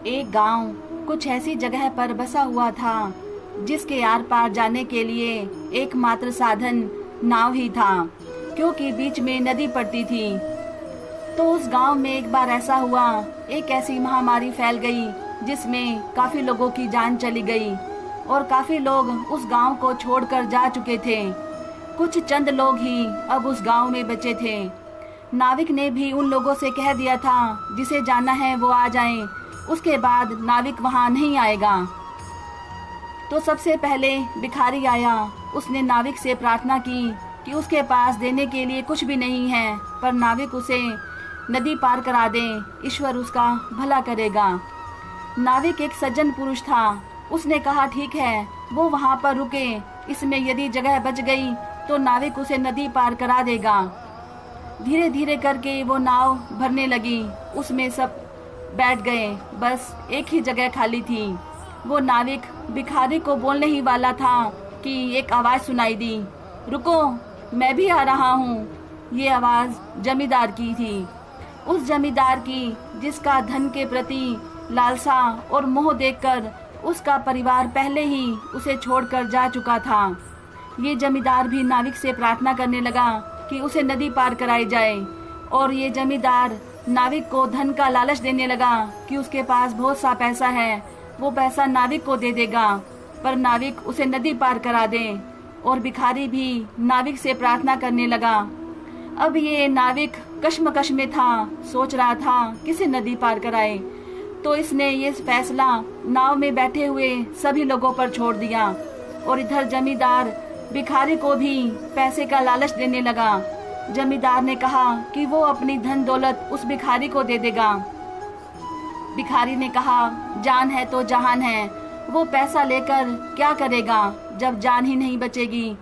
एक गांव कुछ ऐसी जगह पर बसा हुआ था जिसके आर पार जाने के लिए एकमात्र साधन नाव ही था, क्योंकि बीच में नदी पड़ती थी। तो उस गांव में एक बार ऐसा हुआ, एक ऐसी महामारी फैल गई जिसमें काफी लोगों की जान चली गई और काफी लोग उस गांव को छोड़कर जा चुके थे। कुछ चंद लोग ही अब उस गांव में बचे थे। नाविक ने भी उन लोगों से कह दिया था जिसे जाना है वो आ जाएं, उसके बाद नाविक वहां नहीं आएगा। तो सबसे पहले भिखारी आया। उसने नाविक से प्रार्थना की कि उसके पास देने के लिए कुछ भी नहीं है, पर नाविक उसे नदी पार करा दे, ईश्वर उसका भला करेगा। नाविक एक सज्जन पुरुष था। उसने कहा ठीक है, वो वहां पर रुके, इसमें यदि जगह बच गई तो नाविक उसे नदी पार करा देगा। धीरे धीरे करके वो नाव भरने लगी, उसमें सब बैठ गए, बस एक ही जगह खाली थी। वो नाविक भिखारी को बोलने ही वाला था कि एक आवाज सुनाई दी, रुको मैं भी आ रहा हूँ। ये आवाज जमींदार की थी, उस जमींदार की जिसका धन के प्रति लालसा और मोह देखकर उसका परिवार पहले ही उसे छोड़कर जा चुका था। ये जमींदार भी नाविक से प्रार्थना करने लगा कि उसे नदी पार कराई जाए, और ये जमींदार नाविक को धन का लालच देने लगा कि उसके पास बहुत सा पैसा है, वो पैसा नाविक को दे देगा, पर नाविक उसे नदी पार करा दे। और भिखारी भी नाविक से प्रार्थना करने लगा। अब ये नाविक कश्मकश में था, सोच रहा था किसे नदी पार कराए। तो इसने ये फैसला नाव में बैठे हुए सभी लोगों पर छोड़ दिया, और इधर जमींदार भिखारी को भी पैसे का लालच देने लगा। जमींदार ने कहा कि वो अपनी धन दौलत उस भिखारी को दे देगा। भिखारी ने कहा जान है तो जहान है, वो पैसा लेकर क्या करेगा जब जान ही नहीं बचेगी।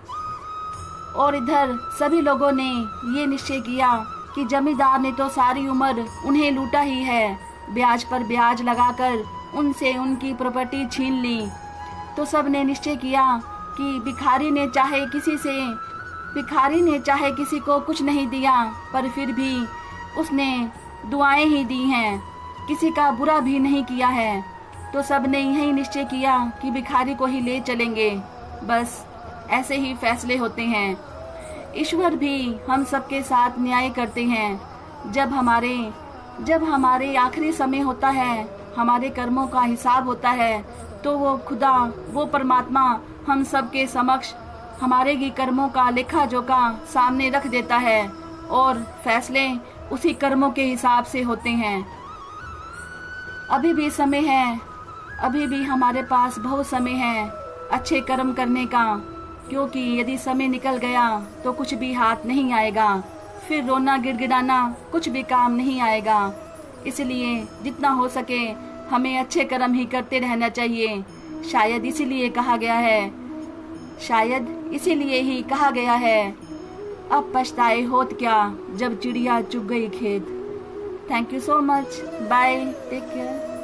और इधर सभी लोगों ने ये निश्चय किया कि जमींदार ने तो सारी उम्र उन्हें लूटा ही है, ब्याज पर ब्याज लगाकर उनसे उनकी प्रॉपर्टी छीन ली। तो सब ने निश्चय किया कि भिखारी ने चाहे किसी को कुछ नहीं दिया, पर फिर भी उसने दुआएं ही दी हैं, किसी का बुरा भी नहीं किया है। तो सब ने यही निश्चय किया कि भिखारी को ही ले चलेंगे। बस ऐसे ही फैसले होते हैं। ईश्वर भी हम सबके साथ न्याय करते हैं। जब हमारे आखिरी समय होता है, हमारे कर्मों का हिसाब होता है, तो वो खुदा, वो परमात्मा हम सबके समक्ष हमारे ही कर्मों का लेखा जोखा सामने रख देता है, और फैसले उसी कर्मों के हिसाब से होते हैं। अभी भी समय है, अभी भी हमारे पास बहुत समय है अच्छे कर्म करने का, क्योंकि यदि समय निकल गया तो कुछ भी हाथ नहीं आएगा, फिर रोना गिड़गिड़ाना कुछ भी काम नहीं आएगा। इसलिए जितना हो सके हमें अच्छे कर्म ही करते रहना चाहिए। शायद इसीलिए ही कहा गया है, अब पछताए होत क्या जब चिड़िया चुग गई खेत। Thank you so much, bye, take care.